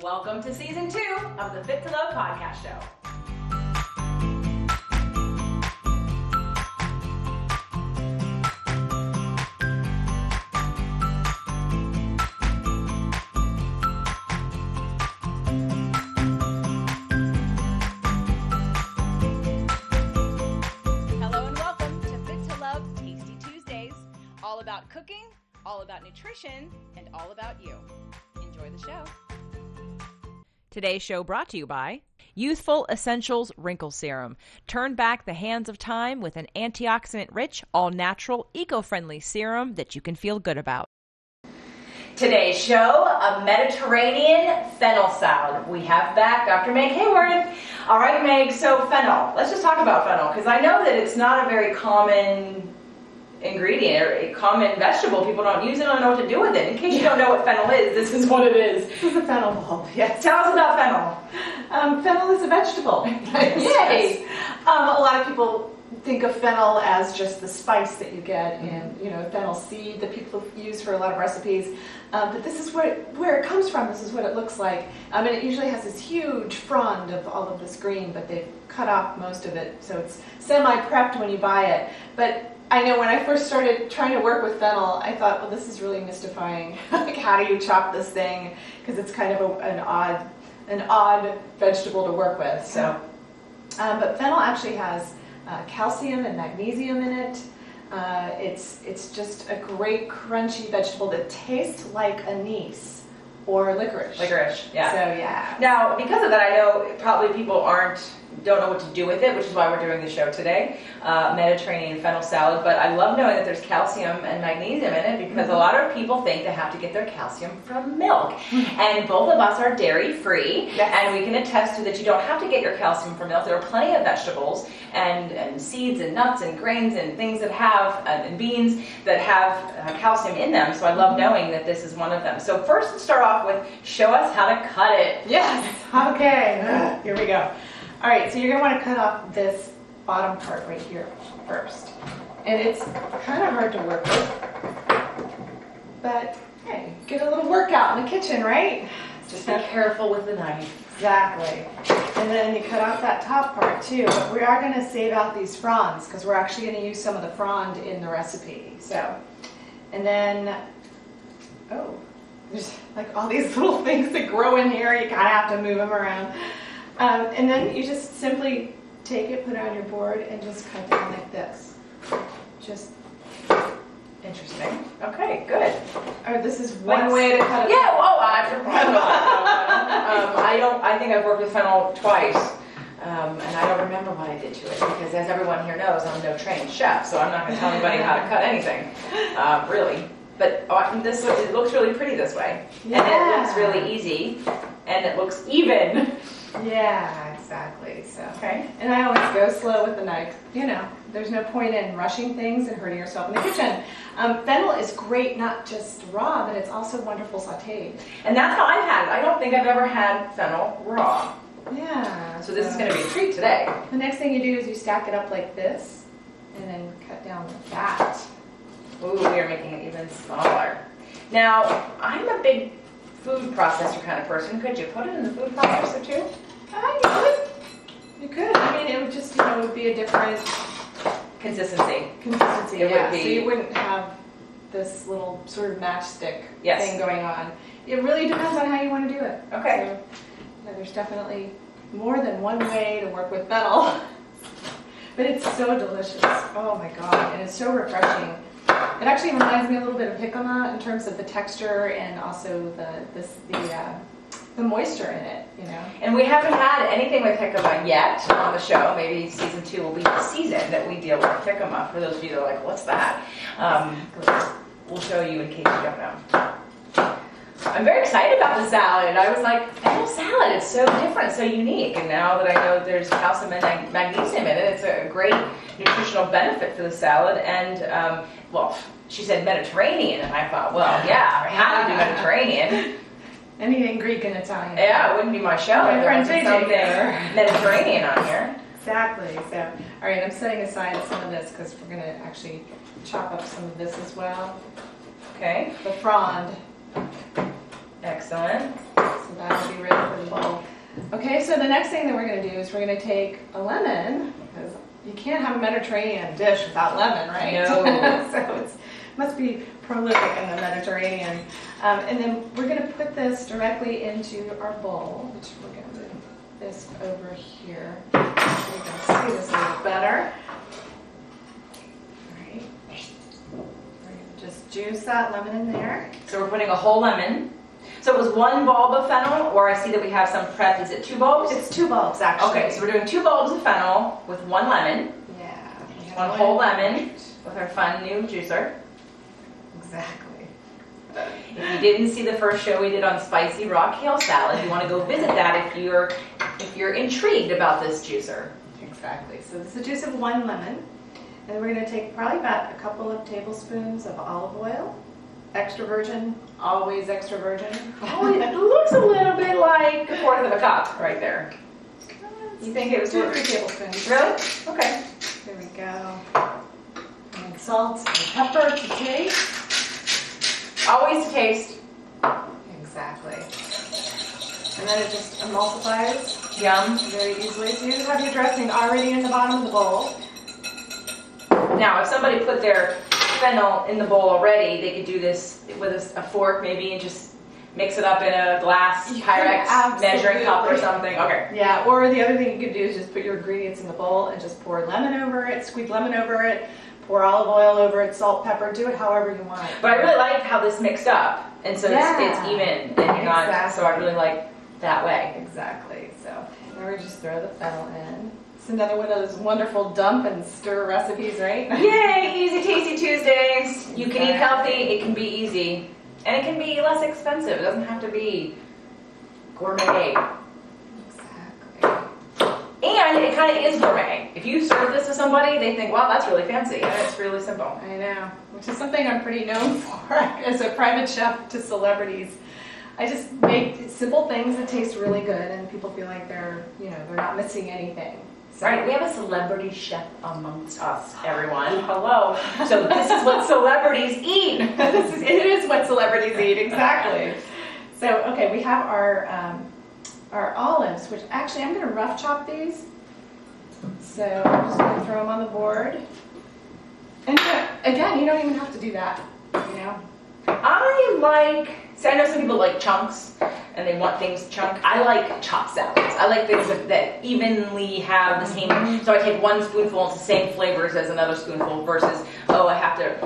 Welcome to season 2 of the Fit to Love podcast show. Hello and welcome to Fit to Love Tasty Tuesdays. All about cooking, all about nutrition, and all about you. Enjoy the show. Today's show brought to you by Youthful Essentials Wrinkle Serum. Turn back the hands of time with an antioxidant-rich, all-natural, eco-friendly serum that you can feel good about. Today's show, a Mediterranean fennel salad. We have back Dr. Meg Haworth. All right, Meg, so fennel. Let's just talk about fennel, because I know that it's not a very common ingredient or a common vegetable. People don't use it, don't know what to do with it. In case you don't know what fennel is, this is what it is. This is a fennel bulb, yes. Tell us about fennel. Fennel is a vegetable. Yay! A lot of people think of fennel as just the spice that you get in, fennel seed that people use for a lot of recipes. But this is where it comes from. This is what it looks like. And it usually has this huge frond of all of this green, but they've cut off most of it, so it's semi-prepped when you buy it. But I know when I first started trying to work with fennel, I thought, well, this is really mystifying. Like, how do you chop this thing? Because it's kind of an odd vegetable to work with. So, but fennel actually has calcium and magnesium in it. It's just a great crunchy vegetable that tastes like anise or licorice. Licorice, yeah. So yeah. Now, because of that, I know probably people don't know what to do with it, which is why we're doing the show today, Mediterranean fennel salad. But I love knowing that there's calcium and magnesium in it, because a lot of people think they have to get their calcium from milk. And both of us are dairy-free, yes. And we can attest to that you don't have to get your calcium from milk. There are plenty of vegetables and seeds and nuts and grains and things that have, and beans that have calcium in them. So I love knowing that this is one of them. So first, let's start off with, show us how to cut it. Yes, okay, here we go. All right, so you're going to want to cut off this bottom part right here first. And it's kind of hard to work with, but hey, get a little workout in the kitchen, right? Just be careful with the knife. Exactly. And then you cut off that top part too, but we are going to save out these fronds because we're actually going to use some of the frond in the recipe. So, and then, there's like all these little things that grow in here. You kind of have to move them around. And then you just simply take it, put it on your board, and just cut down like this. Just interesting. Okay, good. This is one way to cut it. Yeah. I think I've worked with fennel twice, and I don't remember what I did to it because, as everyone here knows, I'm no trained chef, so I'm not going to tell anybody how to cut anything, really. But it looks really pretty this way, yeah. And it looks really easy, and it looks even. Yeah, exactly. So, okay. And I always go slow with the knife. There's no point in rushing things and hurting yourself in the kitchen. Fennel is great, not just raw, but it's also wonderful sautéed. And that's how I've had it. I don't think I've ever had fennel raw. Yeah. So this is going to be a treat today. The next thing you do is you stack it up like this, and then cut down that. Ooh, we are making it even smaller. Now, I'm a big food processor kind of person. Could you put it in the food processor too? You could. I mean, it would just, it would be a different consistency. It would be. So you wouldn't have this little sort of matchstick thing going on. It really depends on how you want to do it. Okay. So, there's definitely more than one way to work with fennel. But it's so delicious. Oh my God. And it's so refreshing. It actually reminds me a little bit of jicama in terms of the texture and also the moisture in it, And we haven't had anything with jicama yet on the show. Maybe season 2 will be the season that we deal with jicama. For those of you that are like, what's that? We'll show you in case you don't know. I'm very excited about the salad. I was like, fennel salad, it's so different, so unique. And now that I know there's calcium and magnesium in it, it's a great nutritional benefit for the salad. And, she said Mediterranean, and I thought, well, yeah, I have to do Mediterranean. Anything Greek and Italian. Yeah, it wouldn't be my show if there wasn't something Mediterranean on here. Exactly. So, all right, I'm setting aside some of this because we're going to actually chop up some of this as well. Okay. The frond. Excellent. So so that'll be ready for the bowl. Okay, so the next thing that we're going to do is we're going to take a lemon, because you can't have a Mediterranean dish without lemon, right? No. So it must be prolific in the Mediterranean. And then we're going to put this directly into our bowl, which we're going to move this over here. So you can see this a little better. All right. We're going to just juice that lemon in there. So we're putting a whole lemon. So it was 1 bulb of fennel, or I see that we have some prep. Is it 2 bulbs? It's 2 bulbs, actually. Okay, so we're doing 2 bulbs of fennel with 1 lemon. Yeah. 1 whole lemon with our fun new juicer. Exactly. If you didn't see the first show we did on spicy raw kale salad, you want to go visit that if you're intrigued about this juicer. Exactly. So this is the juice of 1 lemon. And we're going to take probably about a couple of tablespoons of olive oil. Extra virgin, always extra virgin. Oh, it looks a little bit like 1/4 of a cup right there. You think it was 2 or 3 tablespoons? Really? Okay. There we go. And salt and pepper to taste. Always to taste. Exactly. And then it just emulsifies Yum. very easily. So you just have your dressing already in the bottom of the bowl. Now, if somebody put their fennel in the bowl already, they could do this with a fork maybe and just mix it up in a glass Pyrex measuring cup or something. Okay. Yeah, or the other thing you could do is just put your ingredients in the bowl and just pour lemon over it, squeeze lemon over it, pour olive oil over it, salt, pepper, do it however you want. But I really like how this mixed up, and so it's even, and you're not, Exactly. so I really like that way. Exactly. So now we just throw the fennel in. It's another one of those wonderful dump and stir recipes, right? Yay, Easy Tasty Tuesdays. You can eat healthy, it can be easy, and it can be less expensive. It doesn't have to be gourmet. Exactly. And it kind of is gourmet. If you serve this to somebody, they think, wow, that's really fancy, and it's really simple. I know, which is something I'm pretty known for as a private chef to celebrities. I just make simple things that taste really good, and people feel like they're not missing anything. So. Right, we have a celebrity chef amongst us, everyone. Hello. So this is what celebrities eat. It is what celebrities eat, exactly. So, okay, we have our olives, which actually I'm going to rough chop these. So I'm just going to throw them on the board. And again, you don't even have to do that, I know some people like chunks and they want things chunked. I like chopped salads. I like things that evenly have the same, so I take 1 spoonful, it's the same flavors as another spoonful versus, I have to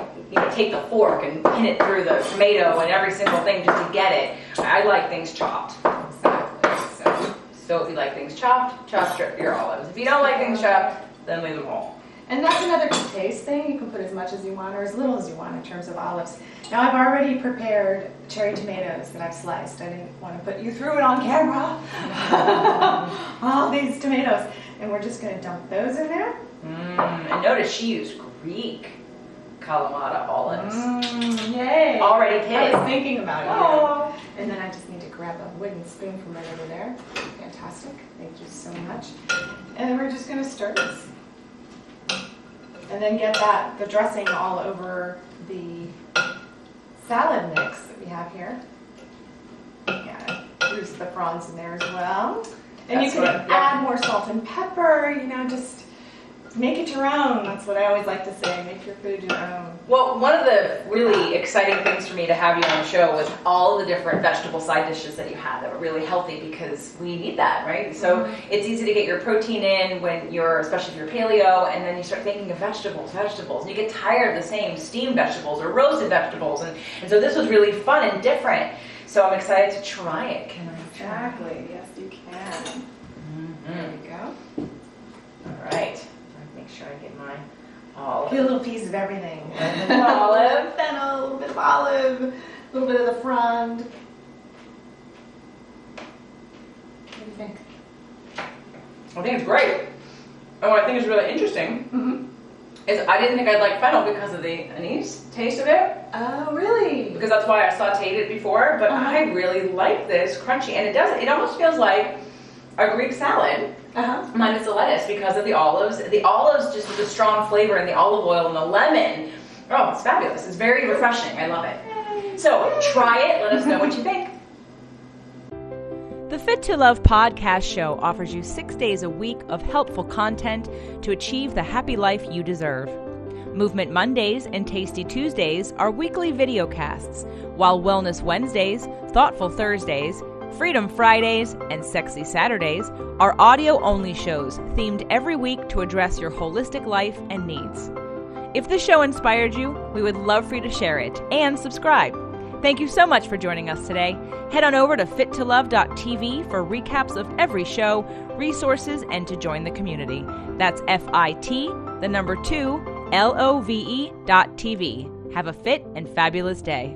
take the fork and pin it through the tomato and every single thing just to get it. I like things chopped. Exactly. So if you like things chopped, chop your olives. If you don't like things chopped, then leave them whole. And that's another taste thing. You can put as much as you want or as little as you want in terms of olives. Now I've already prepared cherry tomatoes that I've sliced. I didn't want to put you through it on camera. All these tomatoes. And we're just going to dump those in there. And notice she used Greek Kalamata olives. Yay. Already I pitted. was thinking about it. Oh. And then I just need to grab a wooden spoon from right over there. Fantastic. Thank you so much. And then we're just going to stir this. And then get the dressing all over the salad mix that we have here. Yeah, use the prawns in there as well. And you can add more salt and pepper, just make it your own. That's what I always like to say, make your food your own. Well, one of the really exciting things for me to have you on the show was all the different vegetable side dishes that you had that were really healthy because we need that, right? So it's easy to get your protein in especially if you're paleo, and then you start thinking of vegetables, and you get tired of the same steamed vegetables or roasted vegetables, and so this was really fun and different. So I'm excited to try it. Can I try? Exactly, yes you can. There we go. All right. Make sure I get my olive. Get a little piece of everything. Olive. Fennel, a little bit of olive, a little bit of the frond. What do you think? I think it's great. And what I think is really interesting is I didn't think I'd like fennel because of the anise taste of it. Oh, really? Because that's why I sauteed it before, but I really like this crunchy, and it almost feels like a Greek salad. Minus the lettuce because of the olives. The olives just with the strong flavor and the olive oil and the lemon. Oh, it's fabulous. It's very refreshing. I love it. So try it. Let us know what you think. The Fit to Love podcast show offers you 6 days a week of helpful content to achieve the happy life you deserve. Movement Mondays and Tasty Tuesdays are weekly videocasts, while Wellness Wednesdays, Thoughtful Thursdays, Freedom Fridays, and Sexy Saturdays are audio-only shows themed every week to address your holistic life and needs. If the show inspired you, we would love for you to share it and subscribe. Thank you so much for joining us today. Head on over to fittolove.tv for recaps of every show, resources, and to join the community. That's FIT, the number 2, LOVE.TV. Have a fit and fabulous day.